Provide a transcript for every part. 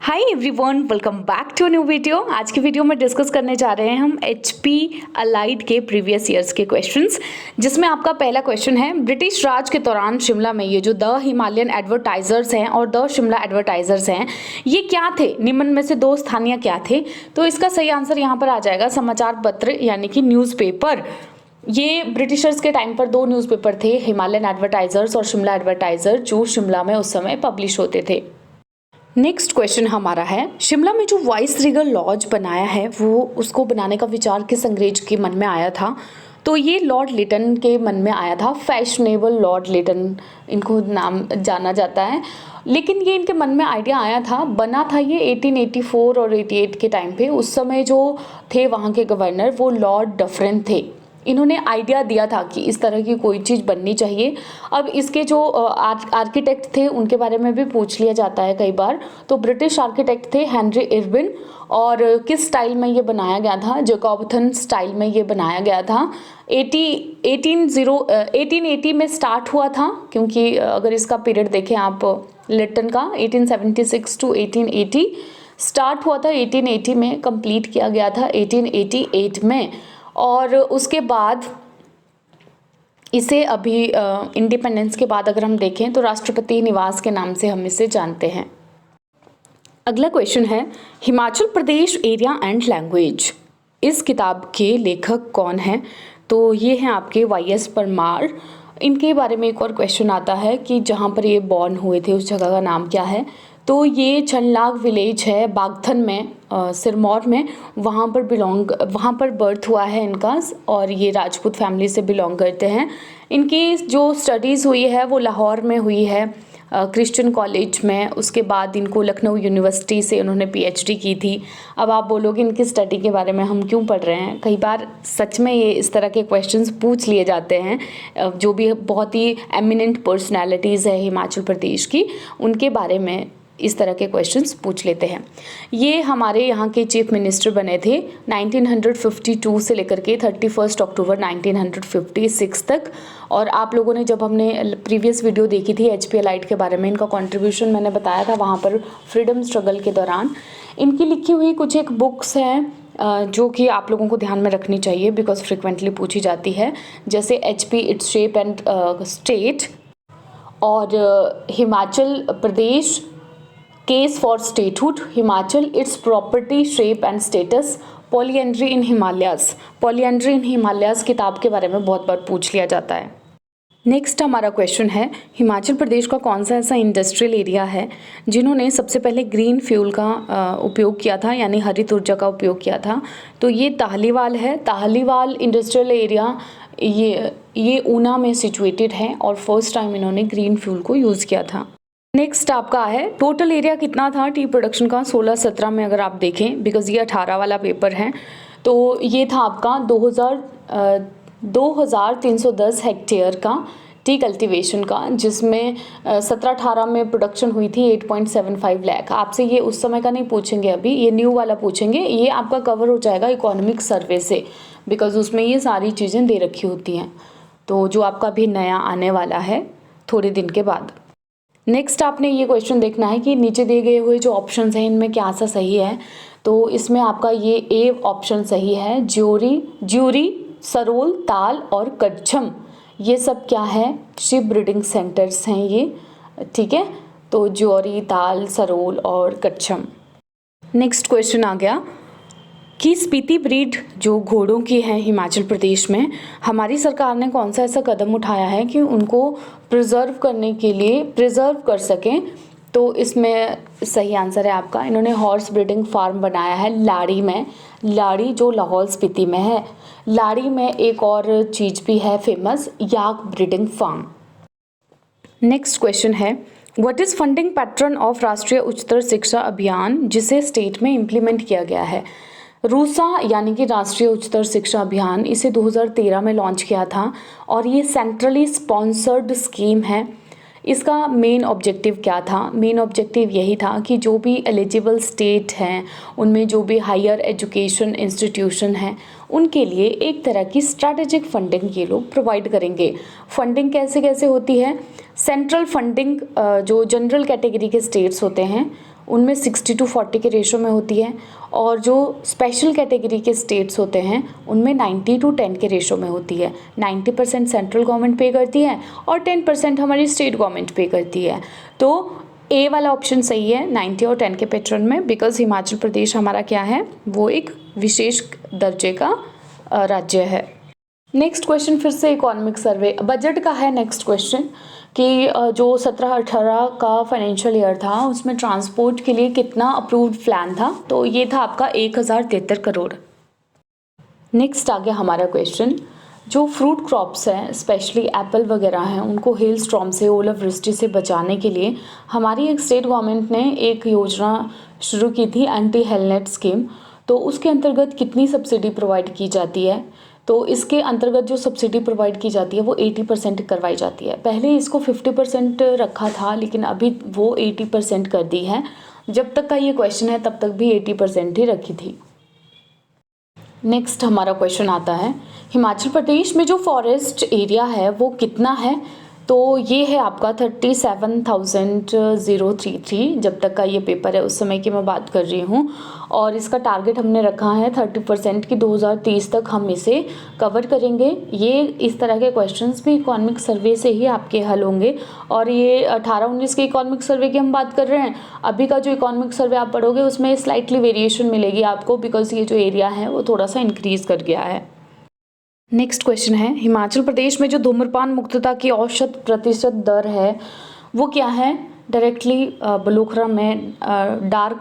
Hi everyone, welcome back to new video. आज की video में डिस्कस करने जा रहे हैं हम HP अलाइड के प्रीवियस ईयर्स के क्वेश्चंस, जिसमें आपका पहला क्वेश्चन है, ब्रिटिश राज के दौरान शिमला में ये जो द हिमालयन एडवर्टाइजर्स हैं और द शिमला एडवर्टाइजर्स हैं, ये क्या थे? निम्न में से दो स्थानीय क्या थे? तो इसका सही आंसर यहाँ पर आ जाएगा समाचार पत्र यानी कि न्यूज़पेपर। ये ब्रिटिशर्स के टाइम पर दो न्यूज़पेपर थे, हिमालयन एडवर्टाइजर्स और शिमला एडवर्टाइजर, जो शिमला में उस समय पब्लिश होते थे। नेक्स्ट क्वेश्चन हमारा है, शिमला में जो वाइस रीगल लॉज बनाया है वो उसको बनाने का विचार किस अंग्रेज के मन में आया था? तो ये लॉर्ड लिटन के मन में आया था। फैशनेबल लॉर्ड लिटन इनको नाम जाना जाता है, लेकिन ये इनके मन में आइडिया आया था, बना था ये 1884 और 88 के टाइम पे। उस समय जो थे वहाँ के गवर्नर वो लॉर्ड डफरिन थे। इन्होंने आइडिया दिया था कि इस तरह की कोई चीज़ बननी चाहिए। अब इसके जो आर्किटेक्ट थे उनके बारे में भी पूछ लिया जाता है कई बार। तो ब्रिटिश आर्किटेक्ट थे हेनरी इरविन, और किस स्टाइल में ये बनाया गया था? जैकोबथन स्टाइल में ये बनाया गया था। 1880 में स्टार्ट हुआ था, क्योंकि अगर इसका पीरियड देखें आप लिटन का 1876 टू 1880 स्टार्ट हुआ था, 1880 में कंप्लीट किया गया था 1888 में। और उसके बाद इसे अभी इंडिपेंडेंस के बाद अगर हम देखें तो राष्ट्रपति निवास के नाम से हम इसे जानते हैं। अगला क्वेश्चन है, Himachal Pradesh area and language, इस किताब के लेखक कौन हैं? तो ये हैं आपके YS परमार। इनके बारे में एक और क्वेश्चन आता है कि जहाँ पर ये बॉर्न हुए थे उस जगह का नाम क्या है? तो ये छनलाग विलेज है बागथन में, सिरमौर में, वहाँ पर बर्थ हुआ है इनका, और ये राजपूत फैमिली से बिलोंग करते हैं। इनकी जो स्टडीज़ हुई है वो लाहौर में हुई है, क्रिश्चियन कॉलेज में। उसके बाद इनको लखनऊ यूनिवर्सिटी से उन्होंने PhD की थी। अब आप बोलोगे इनकी स्टडी के बारे में हम क्यों पढ़ रहे हैं? कई बार सच में ये इस तरह के क्वेश्चंस पूछ लिए जाते हैं। जो भी बहुत ही एमिनेंट पर्सनैलिटीज़ है हिमाचल प्रदेश की, उनके बारे में इस तरह के क्वेश्चंस पूछ लेते हैं। ये हमारे यहाँ के चीफ मिनिस्टर बने थे 1952 से लेकर के 31 अक्टूबर 1956 तक। और आप लोगों ने जब हमने प्रीवियस वीडियो देखी थी HP अलाइड के बारे में, इनका कंट्रीब्यूशन मैंने बताया था वहाँ पर फ्रीडम स्ट्रगल के दौरान। इनकी लिखी हुई कुछ एक बुक्स हैं जो कि आप लोगों को ध्यान में रखनी चाहिए, बिकॉज फ्रिक्वेंटली पूछी जाती है, जैसे HP its shape and state, और Himachal Pradesh case for statehood, Himachal its property shape and status, polyandry in Himalayas. Polyandry in Himalayas किताब के बारे में बहुत बार पूछ लिया जाता है। नेक्स्ट हमारा क्वेश्चन है, हिमाचल प्रदेश का कौन सा ऐसा इंडस्ट्रियल एरिया है जिन्होंने सबसे पहले ग्रीन फ्यूल का उपयोग किया था, यानी हरित ऊर्जा का उपयोग किया था? तो ये ताहलीवाल है। ताहलीवाल इंडस्ट्रियल एरिया ये ऊना में सिचुएटेड है, और फर्स्ट टाइम इन्होंने ग्रीन फ्यूल को यूज़ किया था। नेक्स्ट आपका है, टोटल एरिया कितना था टी प्रोडक्शन का 16-17 में? अगर आप देखें, बिकॉज ये 18 वाला पेपर है, तो ये था आपका 2310 हेक्टेयर का टी कल्टीवेशन का, जिसमें 17-18 में प्रोडक्शन हुई थी 8.75 लाख। आपसे ये उस समय का नहीं पूछेंगे, अभी ये न्यू वाला पूछेंगे। ये आपका कवर हो जाएगा इकोनॉमिक सर्वे से, बिकॉज उसमें ये सारी चीज़ें दे रखी होती हैं, तो जो आपका भी नया आने वाला है थोड़े दिन के बाद। नेक्स्ट आपने ये क्वेश्चन देखना है कि नीचे दिए गए हुए जो ऑप्शंस हैं इनमें क्या सा सही है? तो इसमें आपका ये A ऑप्शन सही है। ज्यूरी, सरोल, ताल और कच्छम, ये सब क्या है? शिप ब्रीडिंग सेंटर्स हैं ये, ठीक है? तो ज्यूरी, ताल, सरोल और कच्छम। नेक्स्ट क्वेश्चन आ गया कि स्पीति ब्रीड जो घोड़ों की है हिमाचल प्रदेश में, हमारी सरकार ने कौन सा ऐसा कदम उठाया है कि उनको प्रिजर्व कर सकें? तो इसमें सही आंसर है आपका, इन्होंने हॉर्स ब्रीडिंग फार्म बनाया है लाड़ी में। लाड़ी जो लाहौल स्पीति में है। लाड़ी में एक और चीज़ भी है फेमस, याक ब्रीडिंग फार्म। नेक्स्ट क्वेश्चन है, what is funding pattern of राष्ट्रीय उच्चतर शिक्षा अभियान, जिसे स्टेट में इम्प्लीमेंट किया गया है? रूसा यानी कि राष्ट्रीय उच्चतर शिक्षा अभियान, इसे 2013 में लॉन्च किया था, और ये सेंट्रली स्पॉन्सर्ड स्कीम है। इसका मेन ऑब्जेक्टिव क्या था? मेन ऑब्जेक्टिव यही था कि जो भी एलिजिबल स्टेट हैं उनमें जो भी हायर एजुकेशन इंस्टीट्यूशन हैं उनके लिए एक तरह की स्ट्रैटेजिक फंडिंग ये लोग प्रोवाइड करेंगे। फंडिंग कैसे कैसे होती है? सेंट्रल फंडिंग जो जनरल कैटेगरी के स्टेट्स होते हैं उनमें 60-40 के रेशो में होती है, और जो स्पेशल कैटेगरी के स्टेट्स होते हैं उनमें 90-10 के रेशो में होती है। 90% सेंट्रल गवर्नमेंट पे करती है और 10% हमारी स्टेट गवर्नमेंट पे करती है। तो ए वाला ऑप्शन सही है 90 और 10 के पैटर्न में, बिकॉज हिमाचल प्रदेश हमारा क्या है, वो एक विशेष दर्जे का राज्य है। नेक्स्ट क्वेश्चन फिर से इकोनॉमिक सर्वे बजट का है। नेक्स्ट क्वेश्चन कि जो 17-18 का फाइनेंशियल ईयर था उसमें ट्रांसपोर्ट के लिए कितना अप्रूव्ड प्लान था, तो ये था आपका 1073 करोड़। नेक्स्ट आ गया हमारा क्वेश्चन, जो फ्रूट क्रॉप्स हैं स्पेशली एप्पल वगैरह हैं उनको हेल स्टॉर्म से, ओलावृष्टि से बचाने के लिए हमारी एक स्टेट गवर्नमेंट ने एक योजना शुरू की थी, एंटी हेलनेट स्कीम। तो उसके अंतर्गत कितनी सब्सिडी प्रोवाइड की जाती है, तो इसके अंतर्गत जो सब्सिडी प्रोवाइड की जाती है वो 80% करवाई जाती है। पहले इसको 50% रखा था, लेकिन अभी वो 80% कर दी है। जब तक का ये क्वेश्चन है तब तक भी 80% ही रखी थी। नेक्स्ट हमारा क्वेश्चन आता है, हिमाचल प्रदेश में जो फॉरेस्ट एरिया है वो कितना है, तो ये है आपका 37,033। जब तक का ये पेपर है उस समय की मैं बात कर रही हूँ, और इसका टारगेट हमने रखा है 30% की 2030 तक हम इसे कवर करेंगे। ये इस तरह के क्वेश्चंस भी इकोनॉमिक सर्वे से ही आपके हल होंगे, और ये 18-19 के इकोनॉमिक सर्वे की हम बात कर रहे हैं। अभी का जो इकोनॉमिक सर्वे आप पढ़ोगे उसमें स्लाइटली वेरिएशन मिलेगी आपको, बिकॉज ये जो एरिया है वो थोड़ा सा इंक्रीज कर गया है। नेक्स्ट क्वेश्चन है, हिमाचल प्रदेश में जो धूम्रपान मुक्तता की औसत प्रतिशत दर है वो क्या है। डायरेक्टली बलूखरा में डार्क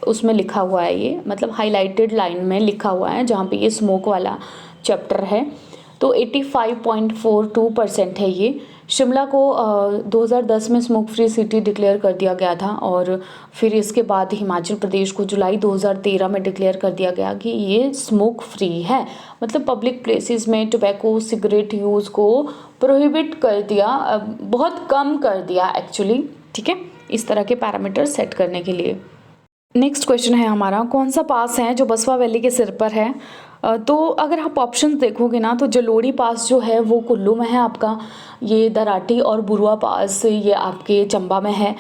उसमें लिखा हुआ है, ये मतलब हाईलाइटेड लाइन में लिखा हुआ है जहाँ पे ये स्मोक वाला चैप्टर है। तो 85.42% है ये। शिमला को 2010 में स्मोक फ्री सिटी डिक्लेयर कर दिया गया था, और फिर इसके बाद हिमाचल प्रदेश को जुलाई 2013 में डिक्लेयर कर दिया गया कि ये स्मोक फ्री है। मतलब पब्लिक प्लेसेस में टोबैको सिगरेट यूज़ को प्रोहिबिट कर दिया, बहुत कम कर दिया एक्चुअली, ठीक है, इस तरह के पैरामीटर सेट करने के लिए। नेक्स्ट क्वेश्चन है हमारा, कौन सा पास है जो बसपा वैली के सिर पर है। तो अगर आप ऑप्शंस देखोगे ना तो जलोड़ी पास जो है वो कुल्लू में है आपका, ये दराटी और बुरुआ पास ये आपके चंबा में है।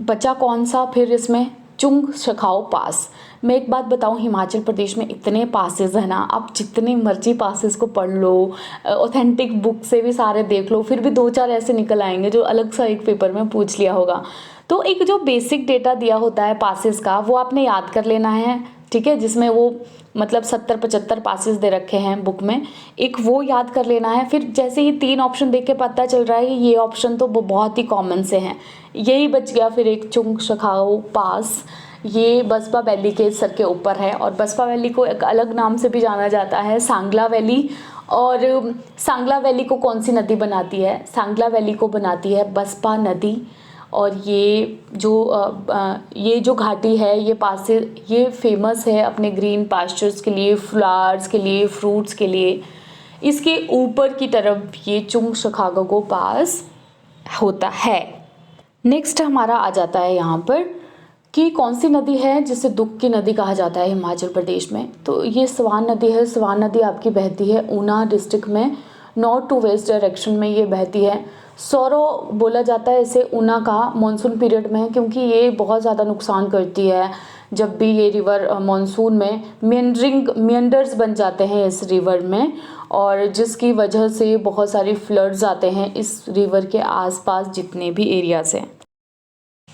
बचा कौन सा फिर इसमें, चुंग शखाओ पास। मैं एक बात बताऊं, हिमाचल प्रदेश में इतने पासेस हैं ना, आप जितने मर्जी पासेस को पढ़ लो, ऑथेंटिक बुक से भी सारे देख लो, फिर भी 2-4 ऐसे निकल आएंगे जो अलग सा एक पेपर में पूछ लिया होगा। तो एक जो बेसिक डेटा दिया होता है पासेस का वो आपने याद कर लेना है, ठीक है, जिसमें वो मतलब 70-75 पासेस दे रखे हैं बुक में, एक वो याद कर लेना है। फिर जैसे ये 3 ऑप्शन देख के पता चल रहा है कि ये ऑप्शन तो बहुत ही कॉमन से हैं, यही बच गया फिर एक चुंग शखाओ पास। ये बसपा वैली के सर के ऊपर है, और बसपा वैली को एक अलग नाम से भी जाना जाता है, सांगला वैली। और सांगला वैली को कौन सी नदी बनाती है, सांगला वैली को बनाती है बसपा नदी। और ये जो घाटी है ये पास ये फेमस है अपने ग्रीन पास्चर्स के लिए, फ्लावर्स के लिए, फ्रूट्स के लिए। इसके ऊपर की तरफ ये चुंग शखागो पास होता है। नेक्स्ट हमारा आ जाता है यहाँ पर कि कौन सी नदी है जिसे दुख की नदी कहा जाता है हिमाचल प्रदेश में, तो ये स्वान नदी है। स्वान नदी आपकी बहती है ऊना डिस्ट्रिक्ट में, नॉर्थ टू वेस्ट डायरेक्शन में ये बहती है। सौरो बोला जाता है इसे ऊना का मानसून पीरियड में, क्योंकि ये बहुत ज़्यादा नुकसान करती है। जब भी ये रिवर मानसून में मियंडर्स बन जाते हैं इस रिवर में, और जिसकी वजह से बहुत सारे फ्लड्स आते हैं इस रिवर के आसपास जितने भी एरियाज हैं।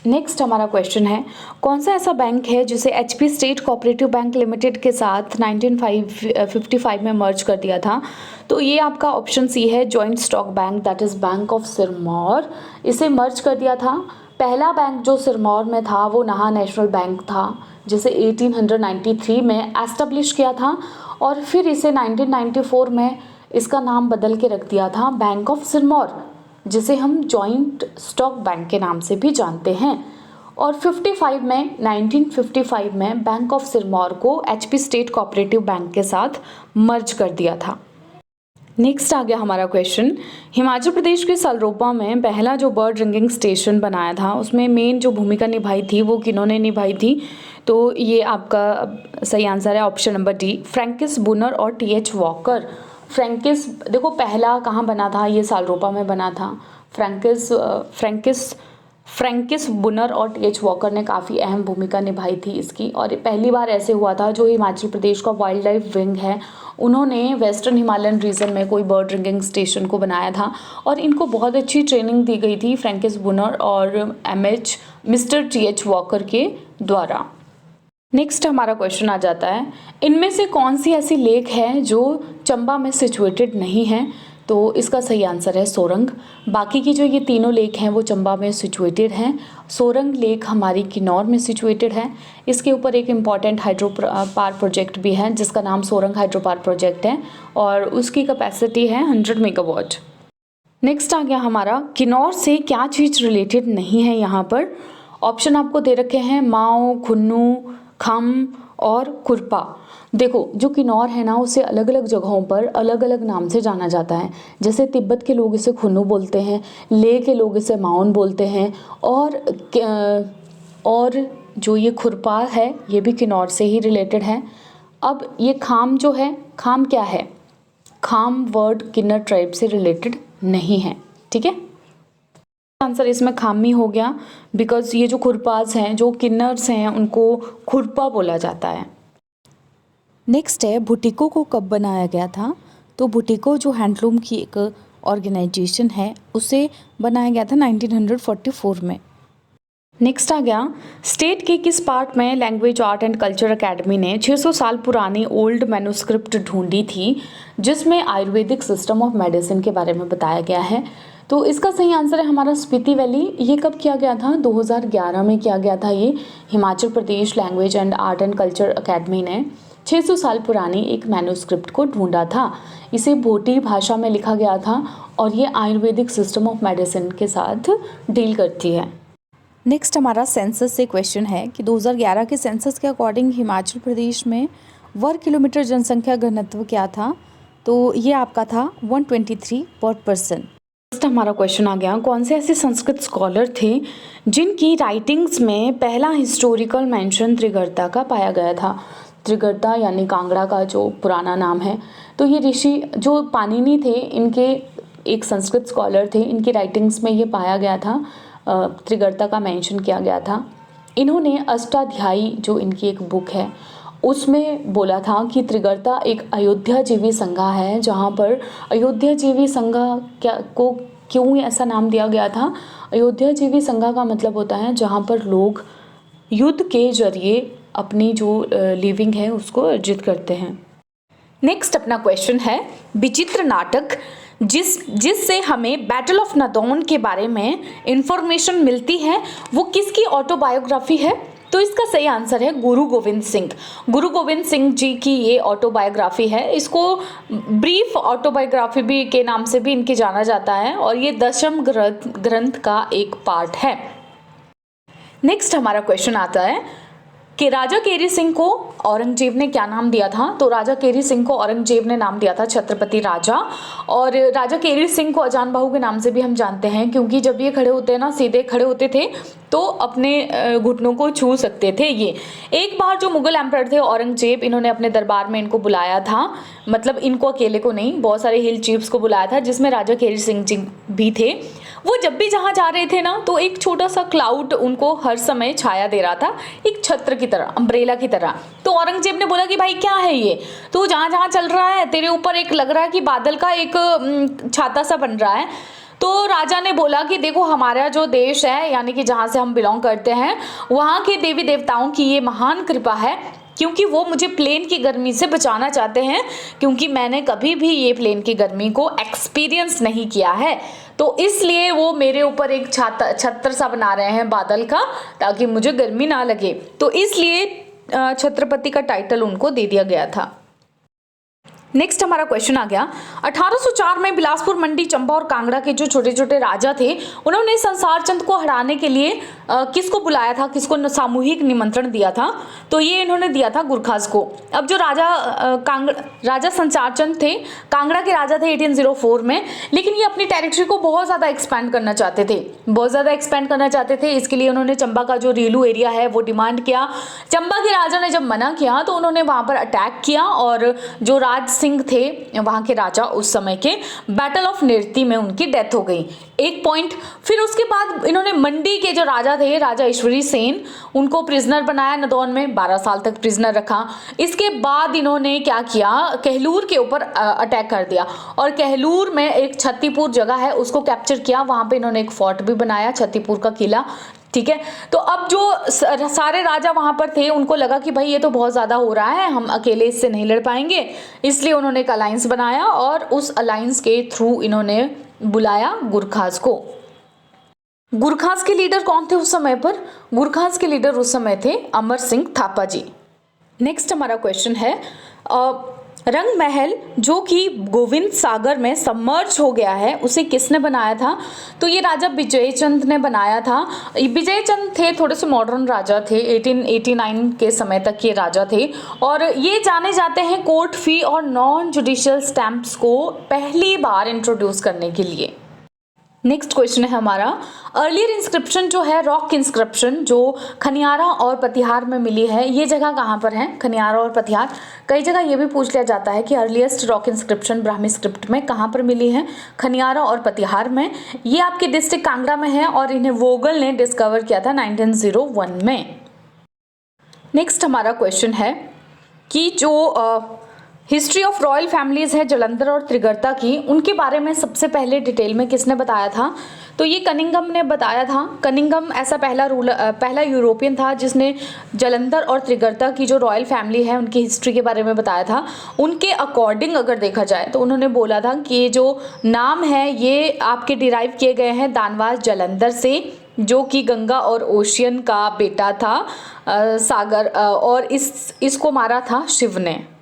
नेक्स्ट हमारा क्वेश्चन है, कौन सा ऐसा बैंक है जिसे HP state cooperative bank limited के साथ 1955 में मर्ज कर दिया था। तो ये आपका ऑप्शन सी है, joint stock bank, that is bank of Sirmaur. इसे मर्ज कर दिया था। पहला बैंक जो सिरमौर में था वो नाहा नेशनल बैंक था, जिसे 1893 में एस्टेब्लिश किया था, और फिर इसे 1994 में इसका नाम बदल के रख दिया था बैंक ऑफ सिरमौर, जिसे हम जॉइंट स्टॉक बैंक के नाम से भी जानते हैं। और 1955 में बैंक ऑफ सिरमौर को एचपी स्टेट कोऑपरेटिव बैंक के साथ मर्ज कर दिया था। नेक्स्ट आ गया हमारा क्वेश्चन, हिमाचल प्रदेश के सलरोपा में पहला जो बर्ड रिंगिंग स्टेशन बनाया था उसमें मेन जो भूमिका निभाई थी वो किन्होंने निभाई थी, तो ये आपका सही आंसर है ऑप्शन नंबर डी, फ्रैंकिस बुनर और टीएच वॉकर। फ्रैंकिस देखो पहला कहाँ बना था, ये सालरोपा में बना था। फ्रैंकिस फ्रैंकिस बुनर और टी.एच. वॉकर ने काफ़ी अहम भूमिका निभाई थी इसकी। और ये पहली बार ऐसे हुआ था, जो हिमाचल प्रदेश का वाइल्ड लाइफ विंग है उन्होंने वेस्टर्न हिमालयन रीजन में कोई बर्ड रिंगिंग स्टेशन को बनाया था और इनको बहुत अच्छी ट्रेनिंग दी गई थी फ्रैंकिस बुनर और मिस्टर टी.एच. वॉकर के द्वारा। नेक्स्ट हमारा क्वेश्चन आ जाता है, इनमें से कौन सी ऐसी लेक है जो चंबा में सिचुएटेड नहीं है? तो इसका सही आंसर है सोरंग। बाकी की जो ये तीनों लेक हैं वो चंबा में सिचुएटेड हैं। सोरंग लेक हमारी किन्नौर में सिचुएटेड है। इसके ऊपर एक इम्पॉर्टेंट हाइड्रो पावर प्रोजेक्ट भी है जिसका नाम सोरंग हाइड्रो पावर प्रोजेक्ट है और उसकी कैपेसिटी है 100 मेगावाट। नेक्स्ट आ गया हमारा, किन्नौर से क्या चीज़ रिलेटेड नहीं है यहाँ पर? ऑप्शन आपको दे रखे हैं माओ, खुन्नू, खम और कुरपा। देखो, जो किन्नौर है ना उसे अलग अलग जगहों पर अलग अलग नाम से जाना जाता है। जैसे तिब्बत के लोग इसे खुन्नू बोलते हैं, लेह के लोग इसे माओन बोलते हैं और जो ये खुरपा है ये भी किन्नौर से ही रिलेटेड है। अब ये खाम जो है, खाम क्या है? खाम वर्ड किन्नर ट्राइब से रिलेटेड नहीं है, ठीक है। आंसर इसमें खामी हो गया बिकॉज ये जो खुरपास हैं, जो किन्नर्स हैं, उनको खुरपा बोला जाता है। नेक्स्ट है, बुटीको को कब बनाया गया था? तो बुटीको जो हैंडलूम की एक ऑर्गेनाइजेशन है उसे बनाया गया था 1944 में। नेक्स्ट आ गया, स्टेट के किस पार्ट में language art and culture academy ने 600 साल पुरानी ओल्ड मैन्युस्क्रिप्ट ढूंढी थी जिसमें आयुर्वेदिक सिस्टम ऑफ मेडिसिन के बारे में बताया गया है? तो इसका सही आंसर है हमारा स्पीति वैली। ये कब किया गया था? 2011 में किया गया था। ये Himachal Pradesh language and art and culture academy ने 600 साल पुरानी एक मैन्युस्क्रिप्ट को ढूंढा था। इसे भोटी भाषा में लिखा गया था और ये आयुर्वेदिक सिस्टम ऑफ मेडिसिन के साथ डील करती है। नेक्स्ट हमारा सेंसस से क्वेश्चन है कि 2011 के सेंसस के अकॉर्डिंग हिमाचल प्रदेश में वर्ग किलोमीटर जनसंख्या घनत्व क्या था? तो ये आपका था 123 पर पर्सन। नेक्स्ट हमारा क्वेश्चन आ गया, कौन से ऐसे संस्कृत स्कॉलर थे जिनकी राइटिंग्स में पहला हिस्टोरिकल मेंशन त्रिगर्ता का पाया गया था? त्रिगर्ता यानी कांगड़ा का जो पुराना नाम है। तो ये ऋषि जो पाणिनि थे, इनके एक संस्कृत स्कॉलर थे, इनकी राइटिंग्स में ये पाया गया था, त्रिगर्ता का मेंशन किया गया था। इन्होंने अष्टाध्यायी जो इनकी एक बुक है उसमें बोला था कि त्रिगर्ता एक अयोध्या जीवी संज्ञा है, जहाँ पर अयोध्या जीवी संज्ञा को क्यों ऐसा नाम दिया गया था? अयोध्या जीवी संज्ञा का मतलब होता है जहाँ पर लोग युद्ध के जरिए अपनी जो लिविंग है उसको अर्जित करते हैं। नेक्स्ट अपना क्वेश्चन है, विचित्र नाटक जिससे हमें बैटल ऑफ नादौन के बारे में इंफॉर्मेशन मिलती है वो किसकी ऑटोबायोग्राफी है? तो इसका सही आंसर है गुरु गोविंद सिंह। गुरु गोविंद सिंह जी की ये ऑटोबायोग्राफी है। इसको ब्रीफ ऑटोबायोग्राफी भी के नाम से भी इनकी जाना जाता है और ये दशम ग्रंथ का एक पार्ट है। नेक्स्ट हमारा क्वेश्चन आता है कि राजा केरी सिंह को औरंगजेब ने क्या नाम दिया था? तो राजा केरी सिंह को औरंगजेब ने नाम दिया था छत्रपति राजा। और राजा केरी सिंह को अजान बाहू के नाम से भी हम जानते हैं क्योंकि जब ये खड़े होते हैं ना, सीधे खड़े होते थे तो अपने घुटनों को छू सकते थे। ये एक बार जो मुगल एम्परर थे औरंगजेब, इन्होंने अपने दरबार में इनको बुलाया था, मतलब इनको अकेले को नहीं, बहुत सारे हिल चीफ्स को बुलाया था जिसमें राजा केरी सिंह जी भी थे। वो जब भी जहाँ जा रहे थे ना तो एक छोटा सा क्लाउड उनको हर समय छाया दे रहा था, एक छत्र की तरह, अम्ब्रेला की तरह। तो औरंगजेब ने बोला कि भाई क्या है ये, तो जहाँ जहाँ चल रहा है तेरे ऊपर एक लग रहा है कि बादल का एक छाता सा बन रहा है। तो राजा ने बोला कि देखो हमारा जो देश है यानी कि जहाँ से हम बिलोंग करते हैं वहाँ के देवी देवताओं की ये महान कृपा है क्योंकि वो मुझे प्लेन की गर्मी से बचाना चाहते हैं, क्योंकि मैंने कभी भी ये प्लेन की गर्मी को एक्सपीरियंस नहीं किया है, तो इसलिए वो मेरे ऊपर एक छत्र सा बना रहे हैं बादल का ताकि मुझे गर्मी ना लगे। तो इसलिए छत्रपति का टाइटल उनको दे दिया गया था। नेक्स्ट हमारा क्वेश्चन आ गया, 1804 में बिलासपुर, मंडी, चंबा और कांगड़ा के जो छोटे छोटे राजा थे उन्होंने संसार चंद को हराने के लिए किसको बुलाया था, किसको सामूहिक निमंत्रण दिया था, तो ये इन्होंने दिया था गुरखास को। अब जो राजा संचारचंद थे, कांगड़ा के राजा थे 1804 में, लेकिन ये अपनी टेरिटरी को बहुत ज़्यादा एक्सपैंड करना चाहते थे। इसके लिए उन्होंने चंबा का जो रेलू एरिया है वो डिमांड किया। चंबा के राजा ने जब मना किया तो उन्होंने वहाँ पर अटैक किया और जो राज सिंह थे वहाँ के राजा उस समय के, बैटल ऑफ निरती में उनकी डेथ हो गई। एक पॉइंट। फिर उसके बाद इन्होंने मंडी के जो राजा थे, राजा ईश्वरी सेन, उनको प्रिजनर बनाया नदौन में, 12 साल तक प्रिजनर रखा। इसके बाद इन्होंने क्या किया, कहलूर के ऊपर अटैक कर दिया और कहलूर में एक छत्तीपुर जगह है उसको कैप्चर किया। वहां पे इन्होंने एक फोर्ट भी बनाया, छत्तीपुर का किला। ठीक है, तो अब जो सारे राजा वहां पर थे उनको लगा कि भाई ये तो बहुत ज़्यादा हो रहा है, हम अकेले इससे नहीं लड़ पाएंगे, इसलिए उन्होंने एक अलायंस बनाया और उस अलायंस के थ्रू इन्होंने बुलाया गुरखास को। गुरखास के लीडर कौन थे उस समय पर? गुरखास के लीडर उस समय थे अमर सिंह थापा जी। नेक्स्ट हमारा क्वेश्चन है, रंग महल जो कि गोविंद सागर में सबमर्ज हो गया है, उसे किसने बनाया था? तो ये राजा विजयचंद ने बनाया था। विजयचंद थे थोड़े से मॉडर्न राजा थे, 1889 के समय तक ये राजा थे और ये जाने जाते हैं कोर्ट फी और नॉन जुडिशियल स्टैंप्स को पहली बार इंट्रोड्यूस करने के लिए। नेक्स्ट क्वेश्चन है हमारा, अर्लियर इंस्क्रिप्शन जो है, रॉक इंस्क्रिप्शन जो खनियारा और पतिहार में मिली है, ये जगह कहाँ पर है? खनियारा और पतिहार। कई जगह ये भी पूछ लिया जाता है कि earliest rock inscription Brahmi script में कहाँ पर मिली है? खनियारा और पतिहार में। ये आपके डिस्ट्रिक्ट कांगड़ा में है और इन्हें वोगल ने डिस्कवर किया था 1901 में। नेक्स्ट हमारा क्वेश्चन है कि जो हिस्ट्री ऑफ रॉयल फैमिलीज है जलंधर और त्रिगर्ता की, उनके बारे में सबसे पहले डिटेल में किसने बताया था? तो ये कनिंघम ने बताया था। कनिंघम ऐसा पहला यूरोपियन था जिसने जलंधर और त्रिगर्ता की जो रॉयल फैमिली है उनकी हिस्ट्री के बारे में बताया था। उनके अकॉर्डिंग अगर देखा जाए तो उन्होंने बोला था कि ये जो नाम है ये आपके डिराइव किए गए हैं दानवास जलंधर से, जो कि गंगा और ओशियन का बेटा था सागर, और इसको मारा था शिव ने।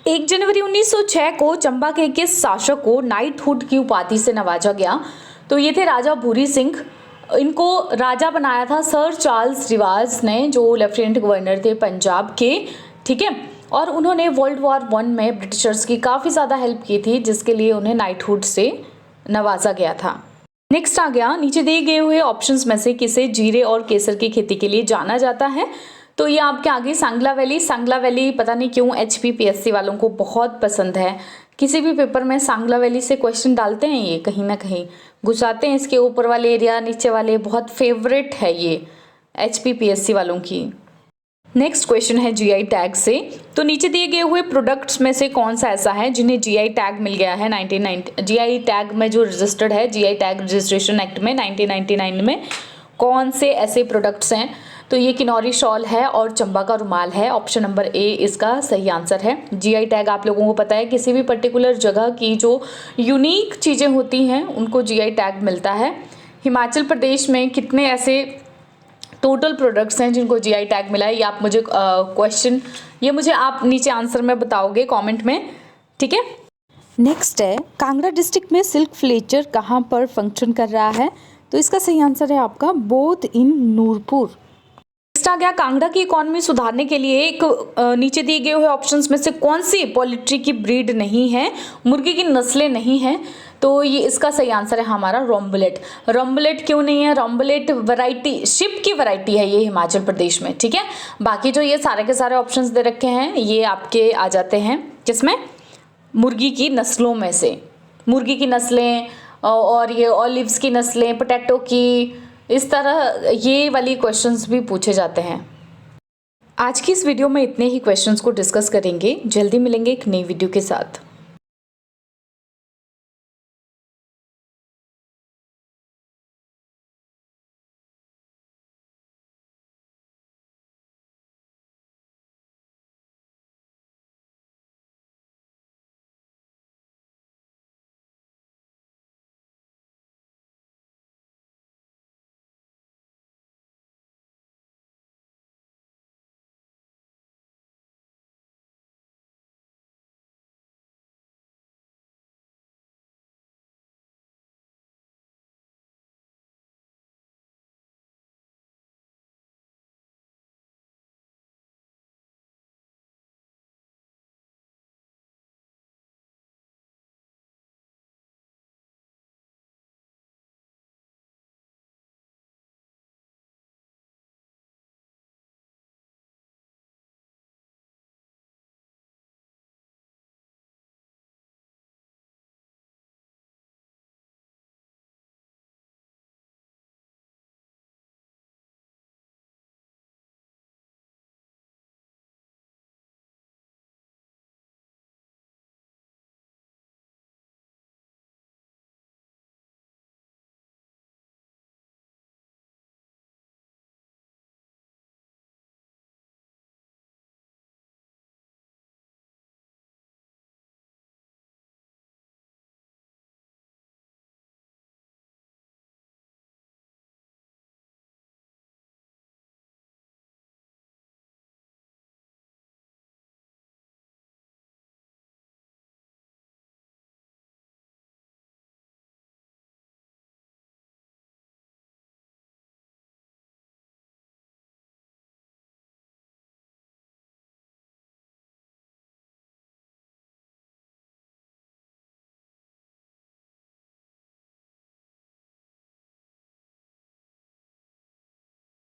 1 जनवरी 1906 को चंबा के किस शासक को नाइटहुड की उपाधि से नवाजा गया? तो ये थे राजा भूरी सिंह। इनको राजा बनाया था सर चार्ल्स रिवाज ने, जो लेफ्टिनेंट गवर्नर थे पंजाब के। ठीक है, और उन्होंने वर्ल्ड वॉर 1 में ब्रिटिशर्स की काफ़ी ज़्यादा हेल्प की थी, जिसके लिए उन्हें नाइटहुड से नवाजा गया था। नेक्स्ट आ गया, नीचे दिए गए हुए ऑप्शंस में से किसे जीरे और केसर की खेती के लिए जाना जाता है? तो ये आपके आगे सांगला वैली। सांगला वैली पता नहीं क्यों HPPSC वालों को बहुत पसंद है, किसी भी पेपर में सांगला वैली से क्वेश्चन डालते हैं, ये कहीं ना कहीं घुसाते हैं, इसके ऊपर वाले एरिया नीचे वाले, बहुत फेवरेट है ये HPPSC वालों की। नेक्स्ट क्वेश्चन है GI टैग से। तो नीचे दिए गए हुए प्रोडक्ट्स में से कौन सा ऐसा है जिन्हें GI टैग मिल गया है 1990? GI टैग में जो रजिस्टर्ड है, GI टैग रजिस्ट्रेशन एक्ट में 1999 में, कौन से ऐसे प्रोडक्ट्स हैं? तो ये किन्नौरी शॉल है और चंबा का रुमाल है। ऑप्शन नंबर A इसका सही आंसर है। GI टैग आप लोगों को पता है, किसी भी पर्टिकुलर जगह की जो यूनिक चीज़ें होती हैं उनको GI टैग मिलता है। हिमाचल प्रदेश में कितने ऐसे टोटल प्रोडक्ट्स हैं जिनको GI टैग मिला है, ये आप मुझे ये मुझे आप नीचे आंसर में बताओगे कमेंट में। ठीक है, नेक्स्ट है, कांगड़ा डिस्ट्रिक्ट में सिल्क फ्लेचर कहाँ पर फंक्शन कर रहा है? तो इसका सही आंसर है आपका बोथ इन नूरपुर। नेक्स्ट आ गया, कांगड़ा की इकोनॉमी सुधारने के लिए एक नीचे दिए गए हुए ऑप्शंस में से कौन सी पोल्ट्री की ब्रीड नहीं है, मुर्गी की नस्लें नहीं हैं? तो ये इसका सही आंसर है हमारा रोम्बुलेट। रोम्बुलेट क्यों नहीं है? रोम्बुलेट वैरायटी, शिप की वैरायटी है ये हिमाचल प्रदेश में। ठीक है, बाकी जो ये सारे के सारे ऑप्शंस दे रखे हैं ये आपके आ जाते हैं जिसमें मुर्गी की नस्लों में से, मुर्गी की नस्लें और ये ऑलिव्स की नस्लें, पोटैटो की, इस तरह ये वाली क्वेश्चंस भी पूछे जाते हैं। आज की इस वीडियो में इतने ही क्वेश्चंस को डिस्कस करेंगे, जल्दी मिलेंगे एक नई वीडियो के साथ।